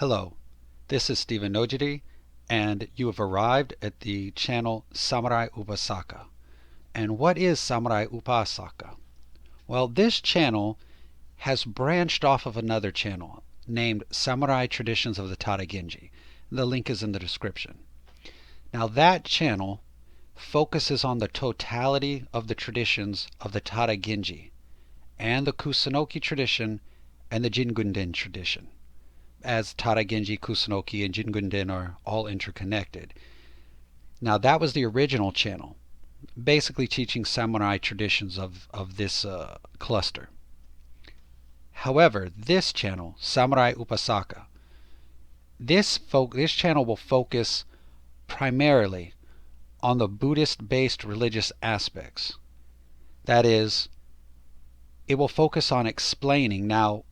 Hello, this is Stephen Nojiri, and you have arrived at the channel Samurai Upasaka. And what is Samurai Upasaka? Well, this channel has branched off of another channel named Samurai Traditions of the Tada Genji. The link is in the description. Now that channel focuses on the totality of the traditions of the Tada Genji and the Kusunoki tradition and the Jingunden tradition, as Tada Genji, Kusunoki, and Jingunden are all interconnected. Now that was the original channel, basically teaching samurai traditions of this cluster. However, this channel, Samurai Upasaka, this channel will focus primarily on the Buddhist-based religious aspects. That is, it will focus on explaining, now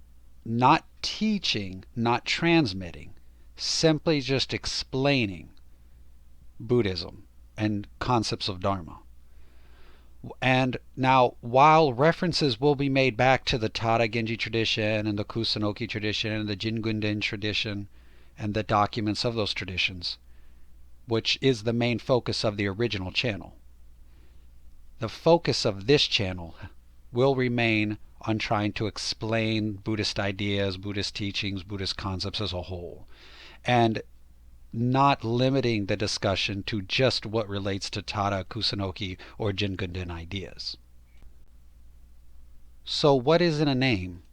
not teaching, not transmitting, simply just explaining Buddhism and concepts of Dharma. And now, while references will be made back to the Tada Genji tradition and the Kusunoki tradition and the Jingunden tradition and the documents of those traditions, which is the main focus of the original channel, the focus of this channel will remain on trying to explain Buddhist ideas, Buddhist teachings, Buddhist concepts as a whole, and not limiting the discussion to just what relates to Tada, Kusunoki, or Jingunden ideas. So what is in a name?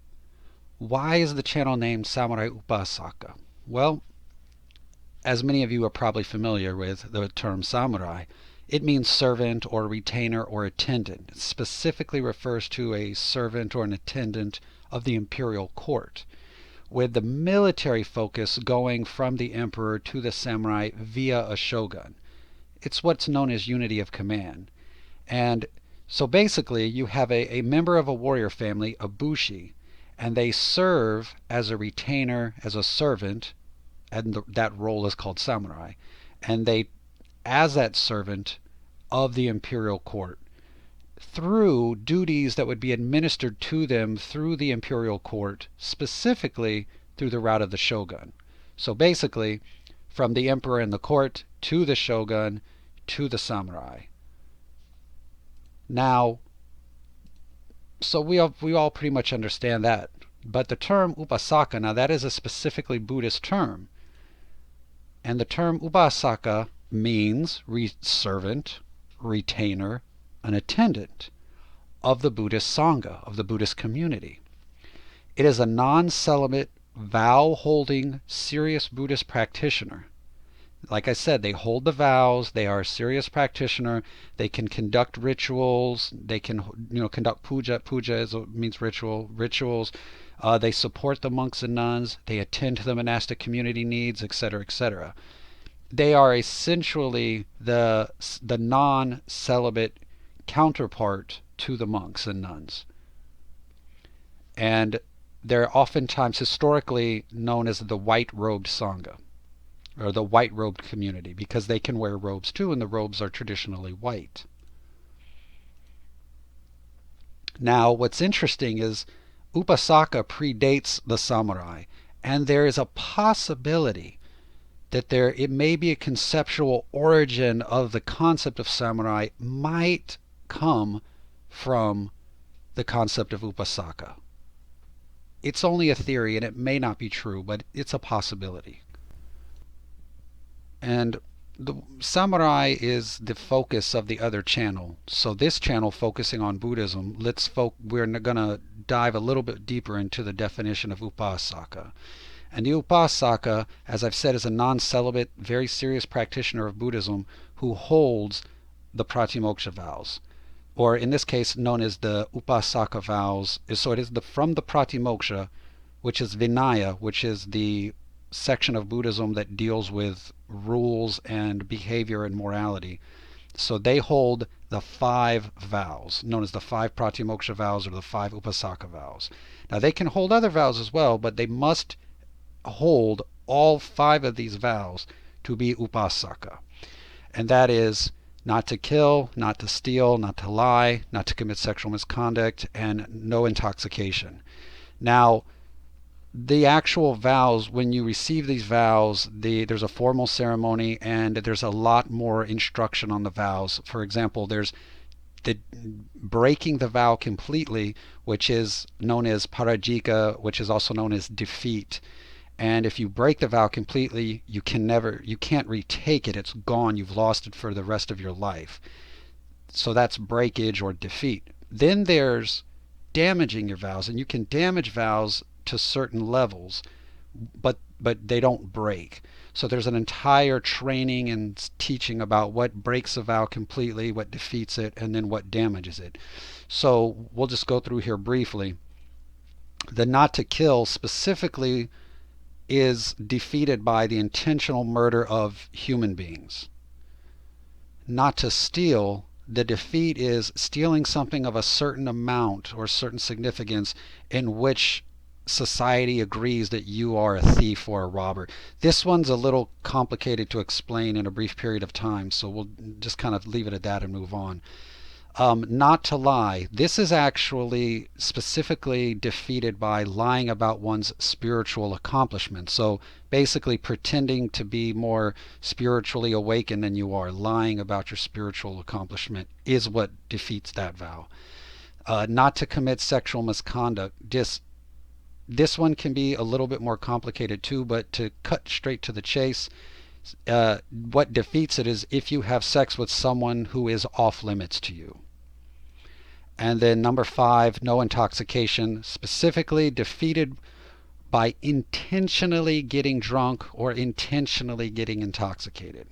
Why is the channel named Samurai Upasaka? Well, as many of you are probably familiar with the term samurai, it means servant or retainer or attendant. It specifically refers to a servant or an attendant of the imperial court, with the military focus going from the emperor to the samurai via a shogun. It's what's known as unity of command. And so basically you have a member of a warrior family, a bushi, and they serve as a retainer, as a servant, and that role is called samurai. And they, as that servant of the imperial court, through duties that would be administered to them through the imperial court, specifically through the route of the shogun. So basically, from the emperor and the court to the shogun to the samurai. Now, so we all pretty much understand that. But the term Upasaka, now that is a specifically Buddhist term. And the term Upasaka means servant, retainer, an attendant of the Buddhist Sangha, of the Buddhist community. It is a non-celibate, vow-holding, serious Buddhist practitioner. Like I said, they hold the vows, they are a serious practitioner, they can conduct rituals, they can conduct puja. Puja means rituals. They support the monks and nuns, they attend to the monastic community needs, etc., etc. They are essentially the non-celibate counterpart to the monks and nuns. And they're oftentimes historically known as the white-robed Sangha, or the white-robed community, because they can wear robes too, and the robes are traditionally white. Now, what's interesting is Upasaka predates the samurai, and there is a possibility that it may be a conceptual origin of the concept of samurai might come from the concept of Upasaka. It's only a theory and it may not be true, but it's a possibility. And the samurai is the focus of the other channel. So this channel focusing on Buddhism, we're going to dive a little bit deeper into the definition of Upasaka. And the Upasaka, as I've said, is a non-celibate, very serious practitioner of Buddhism who holds the Pratimoksha vows, or in this case known as the Upasaka vows. So it is from the Pratimoksha, which is Vinaya, which is the section of Buddhism that deals with rules and behavior and morality. So they hold the 5 vows, known as the 5 Pratimoksha vows or the 5 Upasaka vows. Now they can hold other vows as well, but they must hold all 5 of these vows to be Upasaka. And that is not to kill, not to steal, not to lie, not to commit sexual misconduct, and no intoxication. Now, the actual vows, when you receive these vows, there's a formal ceremony and there's a lot more instruction on the vows. For example, there's the breaking the vow completely, which is known as parajika, which is also known as defeat. And if you break the vow completely, you can't retake it. It's gone. You've lost it for the rest of your life. So that's breakage or defeat. Then there's damaging your vows, and you can damage vows to certain levels, but they don't break. So there's an entire training and teaching about what breaks a vow completely, what defeats it, and then what damages it. So we'll just go through here briefly. The not to kill specifically is defeated by the intentional murder of human beings. Not to steal, the defeat is stealing something of a certain amount or certain significance in which society agrees that you are a thief or a robber. This one's a little complicated to explain in a brief period of time, so we'll just kind of leave it at that and move on. Not to lie. This is actually specifically defeated by lying about one's spiritual accomplishment. So basically pretending to be more spiritually awakened than you are, lying about your spiritual accomplishment is what defeats that vow. Not to commit sexual misconduct. This one can be a little bit more complicated too, but to cut straight to the chase, what defeats it is if you have sex with someone who is off limits to you. And then number 5, no intoxication, specifically defeated by intentionally getting drunk or intentionally getting intoxicated.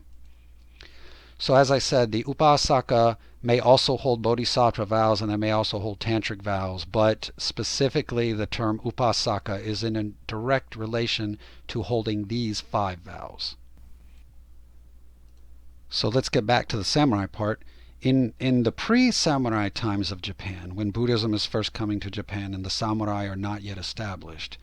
So as I said, the Upasaka may also hold bodhisattva vows and they may also hold tantric vows, but specifically the term Upasaka is in a direct relation to holding these 5 vows. So let's get back to the samurai part. In the pre-samurai times of Japan, when Buddhism is first coming to Japan and the samurai are not yet established,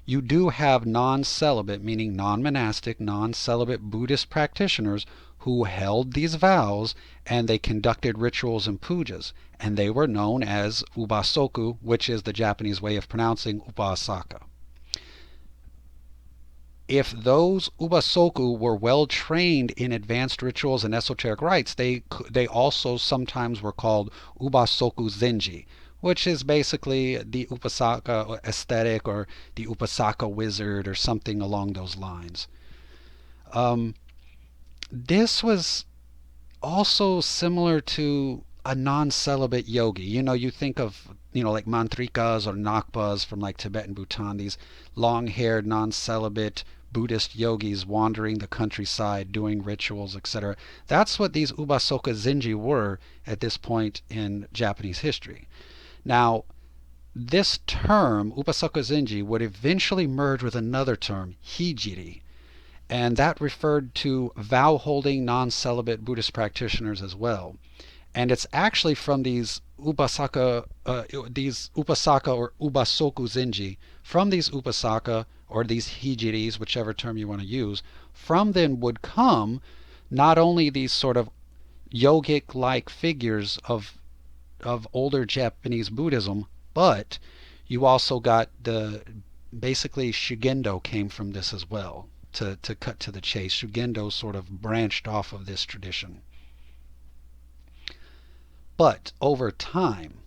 you do have non-celibate, meaning non-monastic, non-celibate Buddhist practitioners who held these vows and they conducted rituals and pujas, and they were known as ubasoku, which is the Japanese way of pronouncing Upasaka. If those ubasoku were well trained in advanced rituals and esoteric rites, they also sometimes were called ubasoku zenji, which is basically the Upasaka aesthetic or the Upasaka wizard or something along those lines. This was also similar to a non-celibate yogi. You think of, like mantrikas or nakpas from like Tibet and Bhutan, these long-haired, non-celibate Buddhist yogis wandering the countryside, doing rituals, etc. That's what these Ubasoka Zenji were at this point in Japanese history. Now, this term, Upasaka Zenji, would eventually merge with another term, hijiri, and that referred to vow-holding non-celibate Buddhist practitioners as well. And it's actually from these Upasaka or Ubasoku Zenji, from these Upasaka or these hijiris, whichever term you want to use, from them would come not only these sort of yogic-like figures of older Japanese Buddhism, but you also got basically Shugendo came from this as well. To cut to the chase, Shugendo sort of branched off of this tradition. But over time,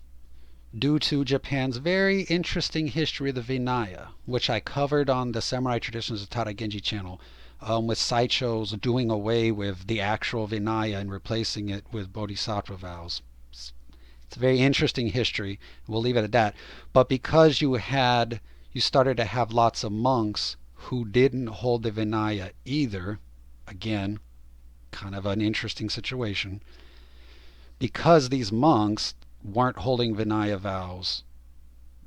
due to Japan's very interesting history of the Vinaya, which I covered on the Samurai Traditions of Tada Genji channel, with Saicho's doing away with the actual Vinaya and replacing it with Bodhisattva vows. It's a very interesting history. We'll leave it at that. But because you started to have lots of monks who didn't hold the Vinaya either, again, kind of an interesting situation, because these monks weren't holding Vinaya vows,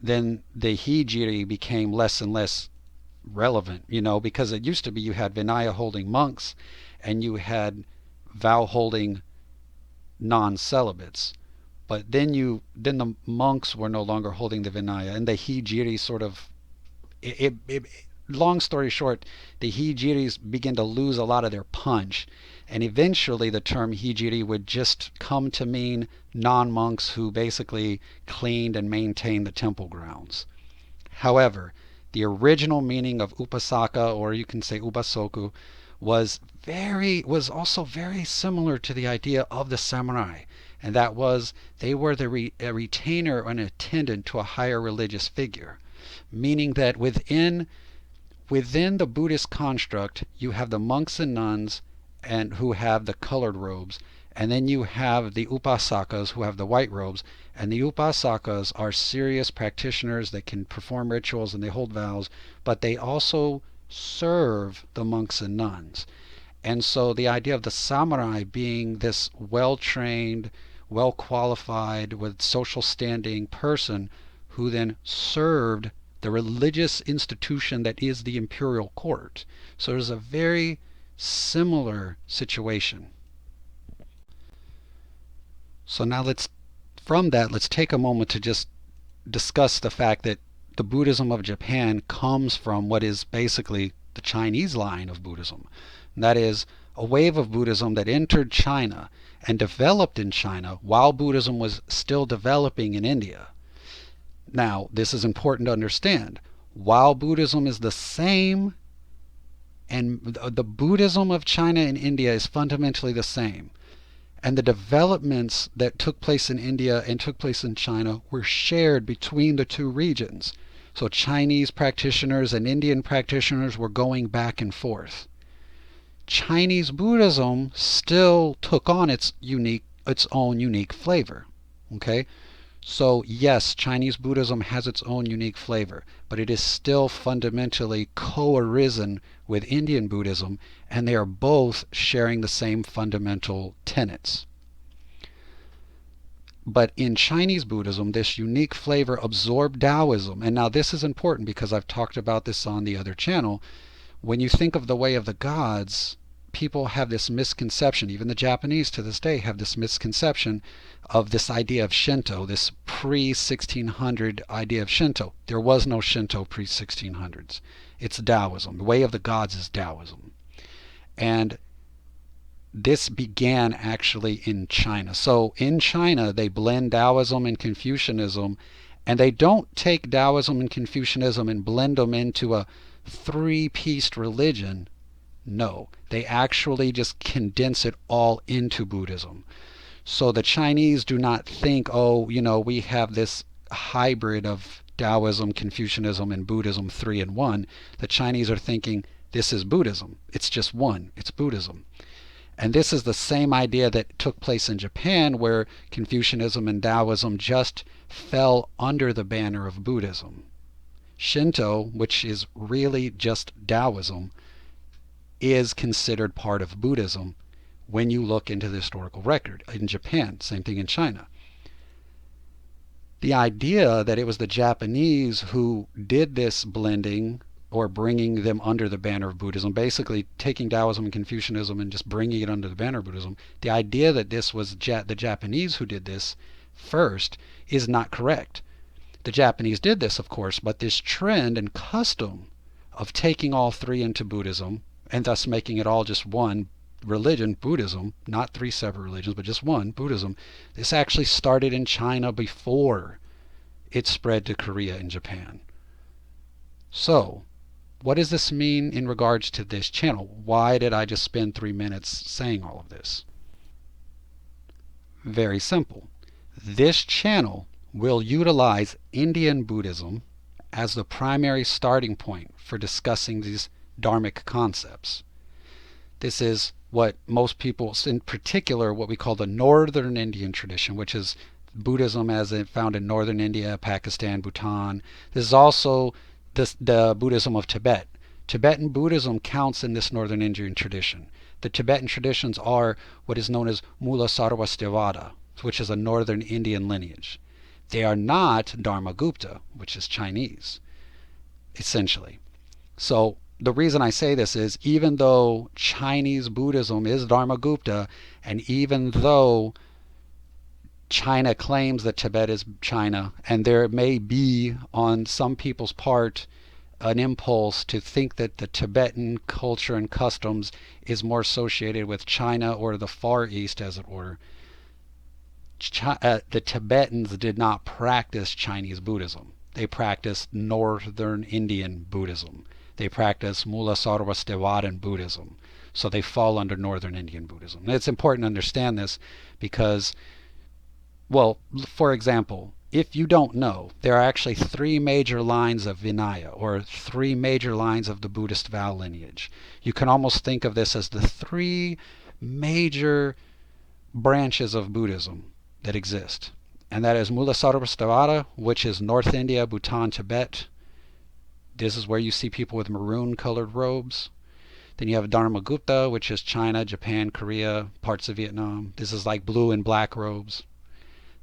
then the hijiri became less and less relevant, because it used to be you had Vinaya holding monks and you had vow holding non-celibates. But then the monks were no longer holding the Vinaya, and the hijiri sort of, long story short, the hijiris begin to lose a lot of their punch. And eventually the term hijiri would just come to mean non-monks who basically cleaned and maintained the temple grounds. However, The original meaning of Upasaka, or you can say Ubasoku, was also very similar to the idea of the samurai, and that was they were a retainer or an attendant to a higher religious figure, meaning that within the Buddhist construct, you have the monks and nuns and who have the colored robes, and then you have the Upasakas who have the white robes, and the Upasakas are serious practitioners that can perform rituals and they hold vows, but they also serve the monks and nuns. And so the idea of the samurai being this well-trained, well-qualified, with social standing person who then served the religious institution that is the imperial court. So there's a very similar situation. So now let's take a moment to just discuss the fact that the Buddhism of Japan comes from what is basically the Chinese line of Buddhism. And that is a wave of Buddhism that entered China and developed in China while Buddhism was still developing in India. Now, this is important to understand. While Buddhism is the same, and the Buddhism of China and India is fundamentally the same, and the developments that took place in India and took place in China were shared between the two regions. So Chinese practitioners and Indian practitioners were going back and forth. Chinese Buddhism still took on its own unique flavor. Okay? So yes, Chinese Buddhism has its own unique flavor, but it is still fundamentally co-arisen with Indian Buddhism, and they are both sharing the same fundamental tenets. But in Chinese Buddhism, this unique flavor absorbed Taoism. And now this is important because I've talked about this on the other channel. When you think of the way of the gods, people have this misconception, even the Japanese to this day have this misconception of this idea of Shinto, this pre-1600 idea of Shinto. There was no Shinto pre-1600s. It's Taoism. The way of the gods is Taoism. And this began actually in China. So in China, they blend Taoism and Confucianism, and they don't take Taoism and Confucianism and blend them into a three-pieced religion. No, they actually just condense it all into Buddhism. So the Chinese do not think, oh, we have this hybrid of Taoism, Confucianism, and Buddhism 3 in 1. The Chinese are thinking, this is Buddhism. It's just one. It's Buddhism. And this is the same idea that took place in Japan, where Confucianism and Taoism just fell under the banner of Buddhism. Shinto, which is really just Taoism, is considered part of Buddhism when you look into the historical record. In Japan, same thing in China. The idea that it was the Japanese who did this blending or bringing them under the banner of Buddhism, basically taking Taoism and Confucianism and just bringing it under the banner of Buddhism, the idea that this was the Japanese who did this first is not correct. The Japanese did this, of course, but this trend and custom of taking all three into Buddhism and thus making it all just one religion, Buddhism, not three separate religions, but just one, Buddhism, this actually started in China before it spread to Korea and Japan. So, what does this mean in regards to this channel? Why did I just spend 3 minutes saying all of this? Very simple. This channel will utilize Indian Buddhism as the primary starting point for discussing these dharmic concepts. This is what most people, in particular what we call the Northern Indian tradition, which is Buddhism as it found in Northern India, Pakistan, Bhutan. This is also the Buddhism of Tibet. Tibetan Buddhism counts in this Northern Indian tradition. The Tibetan traditions are what is known as Mula Sarvastivada, which is a Northern Indian lineage. They are not Dharmagupta, which is Chinese, essentially. So the reason I say this is, even though Chinese Buddhism is Dharmagupta, and even though China claims that Tibet is China, and there may be on some people's part an impulse to think that the Tibetan culture and customs is more associated with China or the Far East, as it were, the Tibetans did not practice Chinese Buddhism. they practice Northern Indian Buddhism. They practice Mulasarvasdevadan Buddhism. So they fall under Northern Indian Buddhism. And it's important to understand this because, well, for example, if you don't know, there are actually three major lines of Vinaya, or three major lines of the Buddhist vow lineage. You can almost think of this as the three major branches of Buddhism that exist. And that is Mulasarvastivada, which is North India, Bhutan, Tibet. This is where you see people with maroon colored robes. Then you have Dharmagupta, which is China, Japan, Korea, parts of Vietnam. This is like blue and black robes.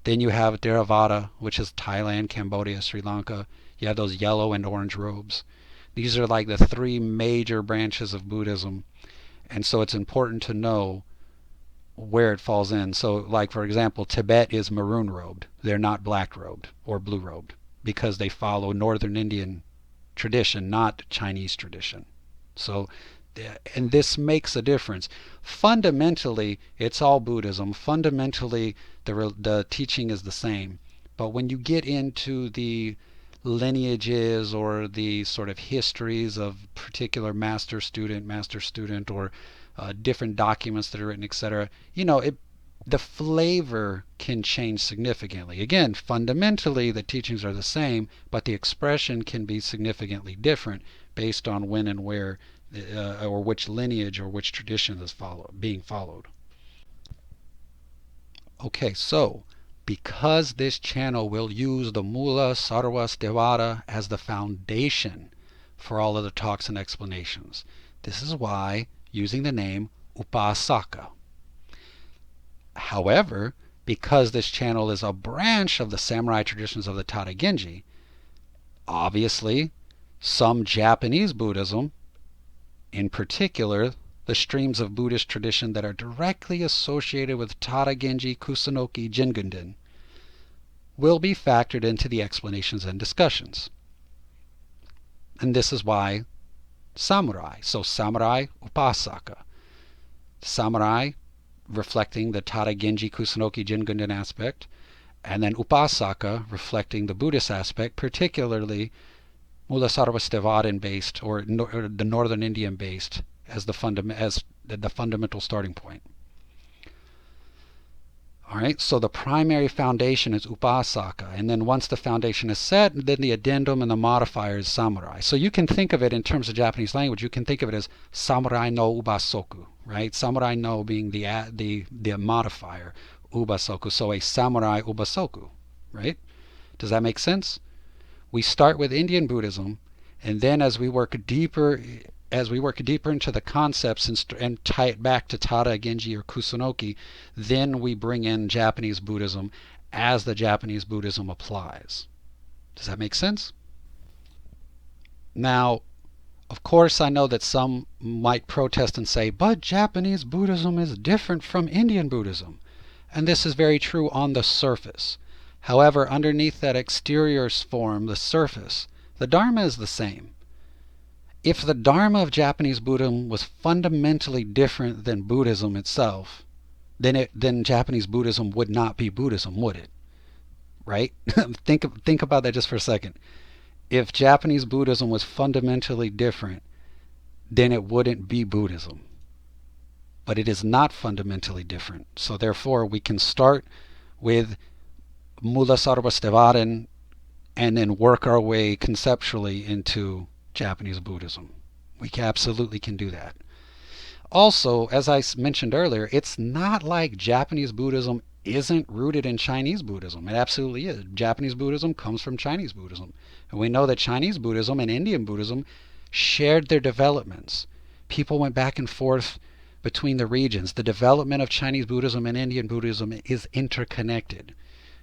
Then you have Theravada, which is Thailand, Cambodia, Sri Lanka. You have those yellow and orange robes. These are like the three major branches of Buddhism. And so it's important to know where it falls in. So like, for example, Tibet is maroon robed. They're not black robed or blue robed because they follow Northern Indian tradition, not Chinese tradition. So, and this makes a difference. Fundamentally, it's all Buddhism. Fundamentally, the teaching is the same. But when you get into the lineages or the sort of histories of particular master student, or different documents that are written, etc., the flavor can change significantly. Again, fundamentally, the teachings are the same, but the expression can be significantly different based on when and where, or which lineage or which tradition is being followed. Okay, so because this channel will use the Mula Sarvastivada as the foundation for all of the talks and explanations, this is why using the name Upasaka. However, because this channel is a branch of the samurai traditions of the Tada Genji, obviously some Japanese Buddhism, in particular the streams of Buddhist tradition that are directly associated with Tada Genji, Kusunoki, Jingunden, will be factored into the explanations and discussions. And this is why samurai. So samurai, Upasaka. Samurai reflecting the Tada Genji, Kusunoki, Jingunden aspect, and then Upasaka reflecting the Buddhist aspect, particularly Mulasarvasdevadan based, or the Northern Indian based, as the fundamental starting point. All right, so the primary foundation is Upasaka, and then once the foundation is set, then the addendum and the modifier is samurai. So you can think of it in terms of Japanese language, you can think of it as samurai no ubasoku, right? Samurai no being the modifier, ubasoku, so a samurai ubasoku, right? Does that make sense? We start with Indian Buddhism, and then as we work deeper into the concepts and tie it back to Tada Genji or Kusunoki, then we bring in Japanese Buddhism as the Japanese Buddhism applies. Does that make sense? Now, of course, I know that some might protest and say, but Japanese Buddhism is different from Indian Buddhism. And this is very true on the surface. However, underneath that exterior form, the surface, the Dharma is the same. If the Dharma of Japanese Buddhism was fundamentally different than Buddhism itself, then Japanese Buddhism would not be Buddhism, would it? Right? Think about that just for a second. If Japanese Buddhism was fundamentally different, then it wouldn't be Buddhism. But it is not fundamentally different. So therefore, we can start with Mulasarvasdevadan and then work our way conceptually into Japanese Buddhism. We absolutely can do that. Also, as I mentioned earlier, it's not like Japanese Buddhism isn't rooted in Chinese Buddhism. It absolutely is. Japanese Buddhism comes from Chinese Buddhism. And we know that Chinese Buddhism and Indian Buddhism shared their developments. People went back and forth between the regions. The development of Chinese Buddhism and Indian Buddhism is interconnected.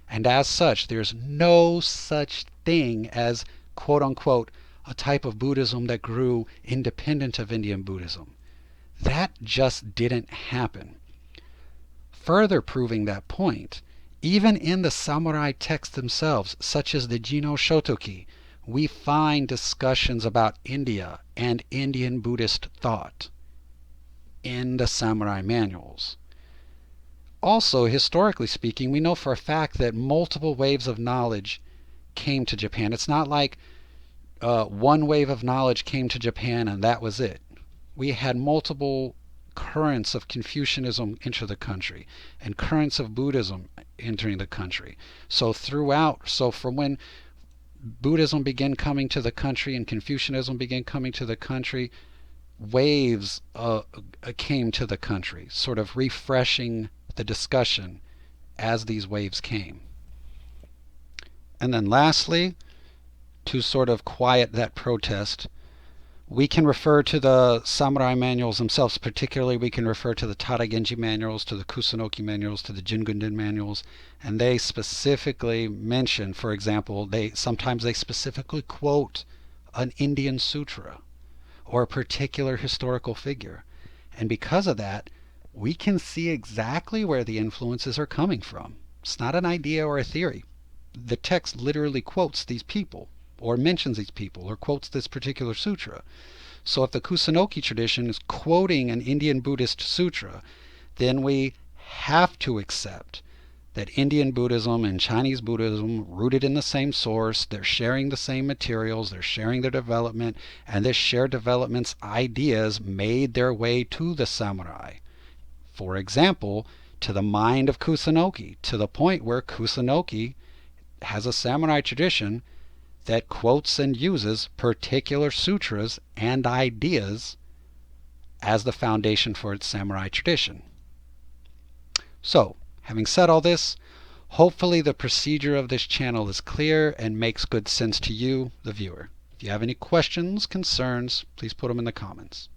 And as such, there's no such thing as, quote unquote, a type of Buddhism that grew independent of Indian Buddhism. That just didn't happen. Further proving that point, even in the samurai texts themselves, such as the Jino Shotoki, we find discussions about India and Indian Buddhist thought in the samurai manuals. Also, historically speaking, we know for a fact that multiple waves of knowledge came to Japan. It's not like one wave of knowledge came to Japan and that was it. We had multiple currents of Confucianism enter the country and currents of Buddhism entering the country. So from when Buddhism began coming to the country and Confucianism began coming to the country, waves came to the country, sort of refreshing the discussion as these waves came. And then lastly, to sort of quiet that protest, we can refer to the samurai manuals themselves. Particularly, we can refer to the Tada Genji manuals, to the Kusunoki manuals, to the Jingunden manuals, and they specifically mention, for example, sometimes they specifically quote an Indian sutra or a particular historical figure. And because of that, we can see exactly where the influences are coming from. It's not an idea or a theory. The text literally quotes these people, or mentions these people, or quotes this particular sutra. So if the Kusunoki tradition is quoting an Indian Buddhist sutra, then we have to accept that Indian Buddhism and Chinese Buddhism, rooted in the same source, they're sharing the same materials, they're sharing their development, and this shared development's ideas made their way to the samurai. For example, to the mind of Kusunoki, to the point where Kusunoki has a samurai tradition that quotes and uses particular sutras and ideas as the foundation for its samurai tradition. So, having said all this, hopefully the procedure of this channel is clear and makes good sense to you, the viewer. If you have any questions, concerns, please put them in the comments.